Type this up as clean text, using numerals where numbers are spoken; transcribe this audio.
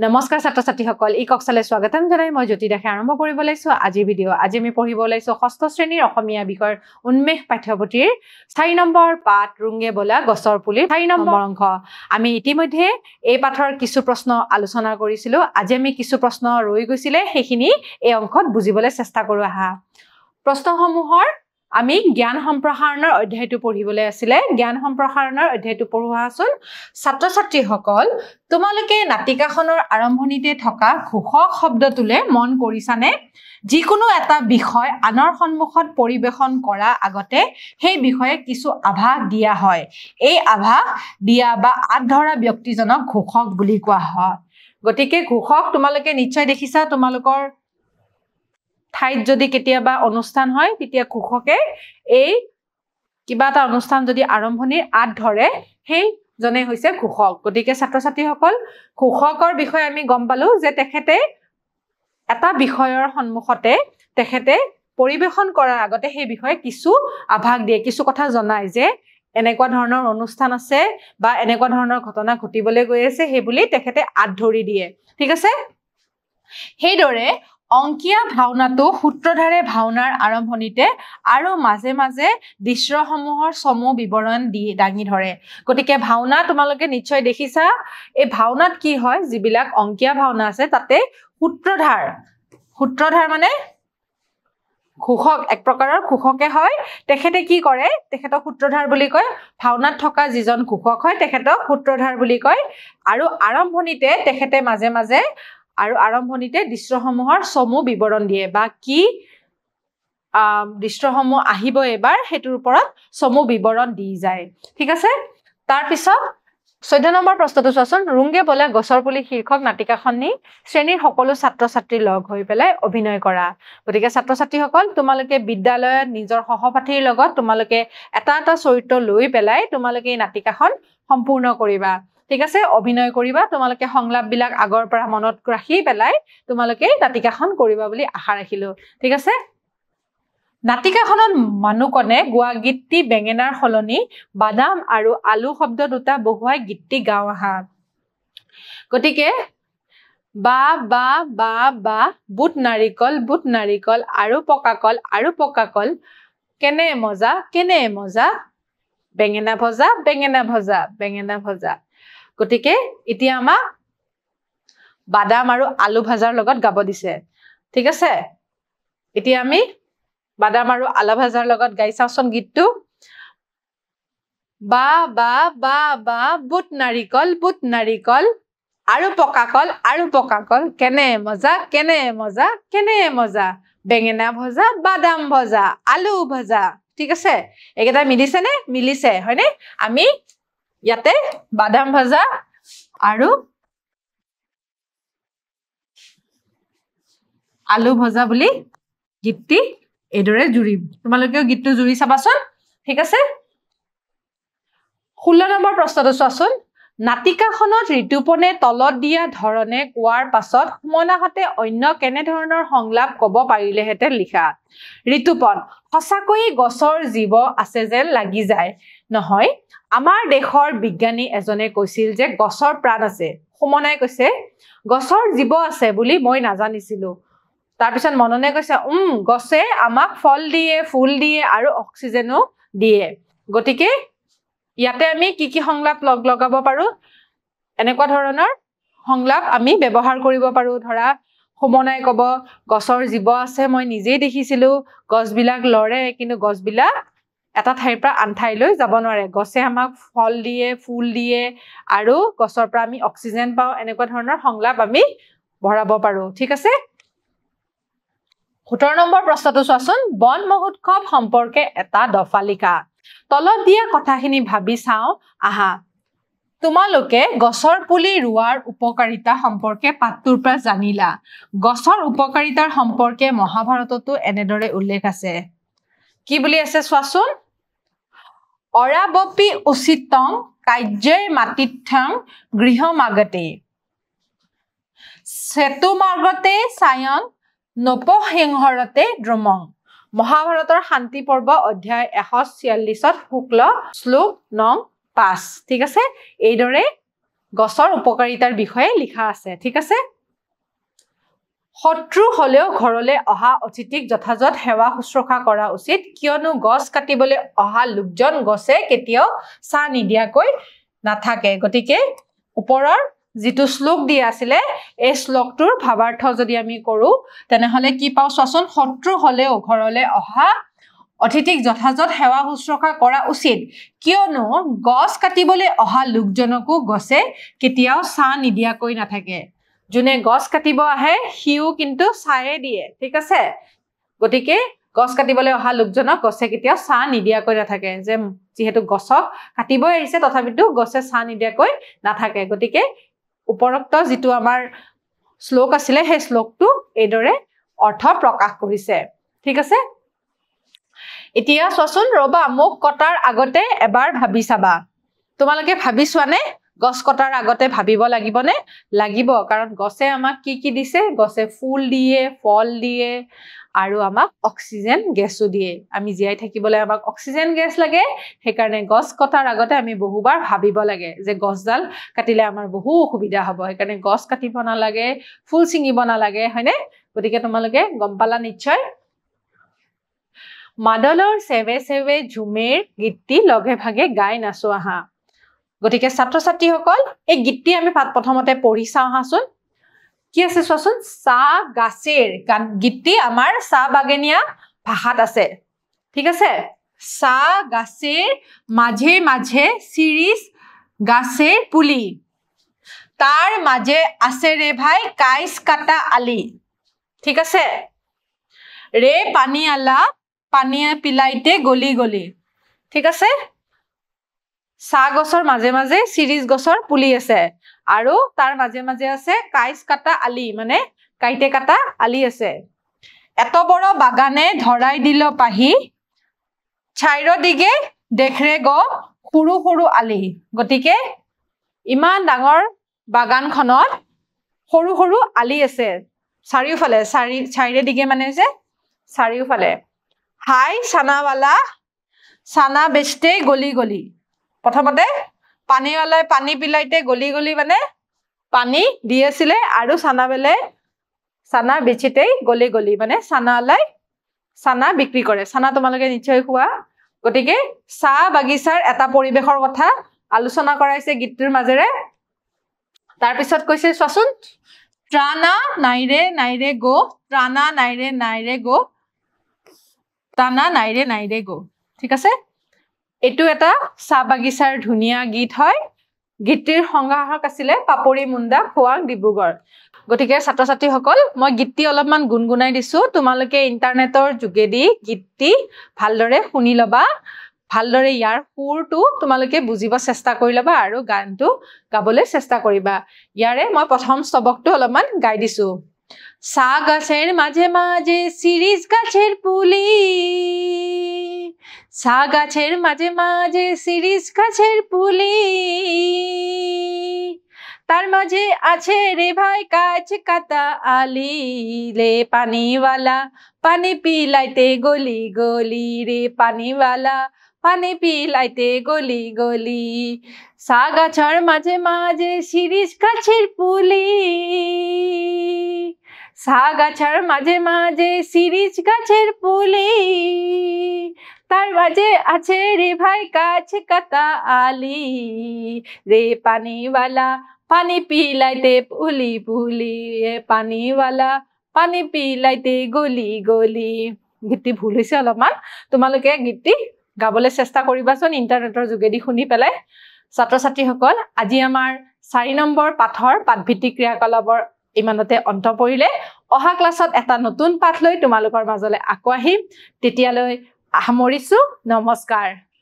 নমস্কাৰ ছাত্ৰ ছাত্ৰীসকল ই কক্সলে স্বাগতম জনাই মই জ্যোতি দাসে আৰম্ভ কৰিব লৈছো আজি ভিডিঅ আজি আমি পঢ়িব লৈছো ষষ্ঠ শ্ৰেণীৰ অসমীয়া বিষয়ৰ উন্মেষ পাঠ্যপুথিৰ 4 নম্বৰ পাঠ ৰুংগে বলা গছৰ পুলি 4 নম্বৰ অংশ আমি ইতিমধ্যে এই পাঠৰ কিছু প্ৰশ্ন আলোচনা কৰিছিলো আজি আমি কিছু প্ৰশ্ন ৰৈ গৈছিলে সেইখিনি এই অংশত বুজিবলৈ চেষ্টা কৰো আহা প্ৰশ্নসমূহৰ আমি জ্ঞান সম্প্ৰসাৰণৰ অধ্যায়টো পঢ়িবলৈ আছিল জ্ঞান সম্প্ৰসাৰণৰ অধ্যায়টো পঢ়োৱা আছিল ছাত্ৰ ছাত্ৰীসকল তোমালোকে নাটিকাখনৰ আৰম্ভণিতে থকা ঘোষক শব্দটোলে মন কৰিছানে যিকোনো এটা বিষয় আনৰ সন্মুখত পৰিবেশন কৰা আগতে সেই বিষয়ে কিছু আভাস দিয়া হয় এই আভাস দিয়া বা আধৰা ব্যক্তিজনক ঘোষক বুলি কোৱা হয় গতিকে ঘোষক তোমালোকে নিশ্চয় দেখিছা তোমালোকৰ ঠাইত যদি কেতিয়াবা অনুষ্ঠান হয় তেতিয়া ঘোষকে এই কিবা এটা অনুষ্ঠান যদি আৰম্ভণিৰ আদ ধৰে সেই জনে হৈছে ঘোষক গতিকে ছাত্ৰ ছাত্ৰীসকল ঘোষকৰ বিষয়ে আমি গম পালো যে তেখেতে এটা বিষয়ৰ সন্মুখতে তেখেতে পৰিবেশন কৰাৰ আগতে সেই বিষয়ে কিছু আভাস দিয়ে কিছু কথা জনায় যে এনেকুৱা ধৰণৰ অনুষ্ঠান আছে বা এনেকুৱা ধৰণৰ ঘটনা ঘটিবলৈ গৈ আছে সেই বুলি তেখেতে আদ ধৰি দিয়ে ঠিক আছে সেইদৰে অংকীয়া ভাওনাটো সূত্ৰধাৰে ভাওনাৰ আৰম্ভণিতে আৰু মাজে মাজে দৃশ্যসমূহৰ চমু বিৱৰণ দি দাঙি ধৰে গতিকে ভাওনা তোমালোকে নিশ্চয় দেখিছা এই ভাওনাত কি হয় যিবিলাক অংকীয়া ভাওনা আছে তাতে সূত্ৰধাৰ মানে ঘোষক এক প্ৰকাৰৰ ঘোষকে হয় তেখেতে কি কৰে তেখেতক সূত্ৰধাৰ বুলি কয় ভাওনাত থকা যিজন ঘোষক হয় তেখেতক সূত্ৰধাৰ বুলি কয় আৰু আৰম্ভণিতে তেখেতে মাজে মাজে আৰু আৰম্ভণিতে দৃশ্যসমূহৰ চমু বিৱৰণ দিয়ে বা কি দৃশ্যসমূহ আহিব এবাৰ হেতুৰ ওপৰত চমু বিৱৰণ দি যায় ঠিক আছে তাৰ পিছত 14 নম্বৰ প্ৰশ্নটো চোৱাচোন ৰুংগে বলা গছৰ পুলি শীৰ্ষক নাটিকাখনি শ্ৰেণীৰ সকলো ছাত্ৰ ছাত্ৰী লগ হৈ পেলাই অভিনয় কৰা গতিকে ছাত্ৰ ছাত্ৰীসকল তোমালোকে বিদ্যালয়ত নিজৰ সহপাঠীৰ লগত তোমালোকে এটা এটা চৰিত্ৰ লৈ পেলাই তোমালোকে এই নাটিকাখন সম্পূৰ্ণ কৰিবা ঠিক আছে অভিনয় কৰিবা তোমালোকে সংলাপ বিলাক আগৰ পৰা মনত ৰাখি পেলাই তোমালোকে নাটিকাখন কৰিবা বুলি আশা ৰাখিলো ঠিক আছে নাটিকাখনত মানুহকনে গোৱা গীতটি বেঙেনাৰ সলনি বাদাম আৰু আলু শব্দ দুটা বহুৱাই গীতটি গাও আহা গতিকে বা বা বা বা বুট নাৰিকল আৰু পকা কল কেনে মজা বেঙেনা ভজা গতিকে এতিয়া আমাক বাদাম আৰু আলু ভাজাৰ লগত গাব দিছে ঠিক আছে এতিয়া আমি বাদাম আৰু আলু ভাজাৰ লগত গাই চাওচোন গীতটো বা বা বা বা বুট নাৰিকল আৰু পকা কল কেনে মজা বেঙেনা ভজা বাদাম ভজা আলু ভজা ঠিক আছে এইকেইটা মিলিছে হয়নে আমি ইয়াতে বাদাম ভজা আৰু আলু ভজা বুলি গীতটি এদৰে জুৰিম তোমালোকেও গীতটো জুৰি চাবাচোন ঠিক আছে 16 নম্বৰ প্ৰশ্নটো চোৱাচোন নাটিকাখনত ঋতুপনে তলত দিয়া ধৰণে কোৱাৰ পাছত সুমনাহতে অন্য কেনে ধৰণৰ সংলাপ কব পাৰিলেহেঁতেন লিখা ঋতুপন সঁচাকৈ গছৰ জীৱ আছে যেন লাগি যায় নহয় আমাৰ দেশৰ বিজ্ঞানী এজনে কৈছিল যে গছৰ প্ৰাণ আছে সুমনাই কৈছে গছৰ জীৱ আছে বুলি মই নাজানিছিলো তাৰপিছত মননে কৈছে গছে আমাক ফল দিয়ে ফুল দিয়ে আৰু অক্সিজেনো দিয়ে গতিকে ইয়াতে আমি কি সংলাপ লগাব পাৰো এনেকুৱা ধৰণৰ সংলাপ আমি ব্যৱহাৰ কৰিব পাৰো ধৰা সুমনাই কব গছৰ জীৱ আছে মই নিজেই দেখিছিলো গছবিলাক লৰে কিন্তু গছবিলাক এটা ঠাইৰ পৰা আন ঠাইলৈ যাব নোৱাৰে গছে আমাক ফল দিয়ে ফুল দিয়ে আৰু গছৰ পৰা আমি অক্সিজেন পাওঁ এনেকুৱা ধৰণৰ সংলাপ আমি ভৰাব পাৰো ঠিক আছে 17 নম্বৰ প্ৰশ্নটো চোৱাচোন বন মহোৎসৱ সম্পৰ্কে এটা দফা লিখা তলত দিয়া কথাখিনি ভাবি চাও আহা তোমালোকে গছৰ পুলি ৰোৱাৰ উপকাৰিতা সম্পৰ্কে পাঠটোৰ পৰা জানিলা গছৰ উপকাৰিতাৰ সম্পৰ্কে মহাভাৰততো এনেদৰে উল্লেখ আছে কি বুলি আছে চোৱাচোন অৰাবপি উচিতং কাৰ্যৈ মাতিথ্যং গৃহমাগতে সেতু মাৰ্গতে সায়ং নপহিংহৰতে দ্ৰুমং মহাভাৰতৰ শান্তি পৰ্ব অধ্যায় 146ত শুক্ল শ্লোক নং 5 ঠিক আছে এইদৰে গছৰ উপকাৰিতাৰ বিষয়ে লিখা আছে ঠিক আছে শত্ৰু হলেও ঘৰলৈ অহা অতিথিক যথাযথ সেৱা শুশ্ৰূষা কৰা উচিত কিয়নো গছ কাটিবলৈ অহা লোকজন গছে কেতিয়াও ছাঁ নিদিয়াকৈ নাথাকে গতিকে ওপৰৰ যিটো শ্লোক দিয়া আছিল এই শ্লোকটোৰ ভাৱাৰ্থ যদি আমি কৰো তেনেহলে কি পাও চোৱাচোন শত্ৰু হলেও ঘৰলৈ অহা অতিথিক যথাযথ সেৱা শুশ্ৰূষা কৰা উচিত কিয়নো গছ কাটিবলৈ অহা লোকজনকো গছে কেতিয়াও ছাঁ নিদিয়াকৈ নাথাকে যোনে গছ কাটিব আহে হিউ কিন্তু ছায়ে দিয়ে ঠিক আছে গতিকে গছ কাটিবলৈ অহা লোকজনক গছে কেতিয়াও ছাঁ নিদিয়াকৈ নাথাকে যে যেহেতু গছক কাটিবই আহিছে তথাপিতো গছে ছাঁ নিদিয়াকৈ নাথাকে গতিকে উপৰোক্ত যিটো আমাৰ শ্লোক আছিল সেই শ্লোকটো এইদৰে অৰ্থ প্ৰকাশ কৰিছে ঠিক আছে এতিয়া চোৱাচোন ৰবা মোক কটাৰ আগতে এবাৰ ভাবি চাবা তোমালোকে ভাবি চোৱানে গছ কটাৰ আগতে ভাবিব লাগিবনে লাগিব কাৰণ গছে আমাক কি দিছে গছে ফুল দিয়ে ফল দিয়ে আৰু আমাক অক্সিজেন গেছও দিয়ে আমি জীয়াই থাকিবলৈ আমাক অক্সিজেন গেছ লাগে সেইকাৰণে গছ কটাৰ আগতে আমি বহুবাৰ ভাবিব লাগে যে গছডাল কাটিলে আমাৰ বহু অসুবিধা হ'ব সেইকাৰণে গছ কাটিব নালাগে ফুল ছিঙিব নালাগে হয়নে গতিকে তোমালোকে গম পালা নিশ্চয় মাদলৰ সেৱে সেৱে ঝুমেৰ গীতটি লগে ভাগে গাই নাচো আহা গতিকে ছাত্ৰ ছাত্ৰীসকল এই গীতটি আমি প্ৰথমতে পঢ়ি চাওঁ হাচোন কি আছে চোৱাচোন চাহ গাছেৰ গীতটি আমাৰ চাহ বাগিনীয়া ভাষাত আছে ঠিক আছে চাহ গাছেৰ মাঝে মাঝে শিৰিষ গাছেৰ পুলি তাৰ মাঝে আছে ৰে ভাই কাইস কাটা আলি ঠিক আছে ৰে পানী আলা পানীয়ে পিলাইতে গলি গলি ঠিক আছে চাহ গছৰ মাজে মাজে শিৰিষ গছৰ পুলি আছে আৰু তাৰ মাজে মাজে আছে কাইস কাটা আলি মানে কাইতে কাটা আলি আছে এত বড় বাগানে ধৰাই দিল পাহি ছাইৰ দিগে দেখৰে গ সৰু সৰু আলি গতিকে ইমান ডাঙৰ বাগানখনত সৰু সৰু আলি আছে চাৰিওফালে ছাইৰে দিগে মানে যে চাৰিওফালে হাই সানাৱালা সানা বেচতে গলি গলি প্ৰথমতে পানীৱালাই পানী পিলাইতে গলি গলি মানে পানী দি আছিলে আৰু সানাবেলে সানা বেচিতেই গলি গলি মানে সানালাই সানা বিক্ৰী কৰে সানা তোমালোকে নিশ্চয় খোৱা গতিকে চাহ বাগিচাৰ এটা পৰিবেশৰ কথা আলোচনা কৰাইছে গীতটোৰ মাজেৰে তাৰ পিছত কৈছে চোৱাচোন ত্ৰানা নাইৰে গো ত্ৰানা নাইৰে গো তানা নাইৰে গো ঠিক আছে এটো এটা চাহ বাগিচাৰ ধুনিয়া গীত হয় গীতটিৰ সংগ্ৰাহক আছিলে পাপৰি মুণ্ডা খোৱাং ডিব্ৰুগড় গতিকে ছাত্ৰ ছাত্ৰীসকল মই গীতটি অলপমান গুণগুণাই দিছো তোমালোকে ইন্টাৰনেটৰ যোগেদি গীতটি ভালদৰে শুনি লবা ভালদৰে ইয়াৰ সুৰটো তোমালোকে বুজিব চেষ্টা কৰি লবা আৰু গানটো গাবলৈ চেষ্টা কৰিবা ইয়াৰে মই প্ৰথম স্তবকটো অলপমান গাই দিছো চাহ গাছেৰ মাঝে মাঝে শিৰিষ গাছেৰ পুলি চাহ গাছের মাঝে মাঝে শিরিষ গাছের পুলি তার মাঝে আছে রে ভাই কাছ কাটা আলি রে পানিওয়ালা পানি পিলাইতে গলি গলি রে পানিওয়ালা পানি পিলাইতে গলি গলি চাহ গাছের মাঝে মাঝে শিরিষ গাছের পুলি চাহ গাছের মাঝে মাঝে শিরিষ গাছের পুলি তার মাঝে আছে রে ভাই কাছ কাটা আলি রে পানিওয়ালা পানি পিলাইতে পুলি পুলি রে পানিওয়ালা পানি পিলাইতে গলি গলি গীতটি ভুল হৈছে অলপমান তোমালোকে গীতটি গাবলৈ চেষ্টা কৰিবাচোন ইন্টাৰনেটৰ যোগেদি শুনি পেলাই ছাত্ৰ ছাত্ৰীসকল আজি আমাৰ 4 নম্বৰ পাঠৰ পাঠভিত্তিক ক্ৰিয়াকলাপৰ ইমানতে অন্ত পৰিলে অহা ক্লাছত এটা নতুন পাঠ লৈ তোমালোকৰ মাজলৈ আকৌ আহিম তেতিয়ালৈ সামৰিছো নমস্কাৰ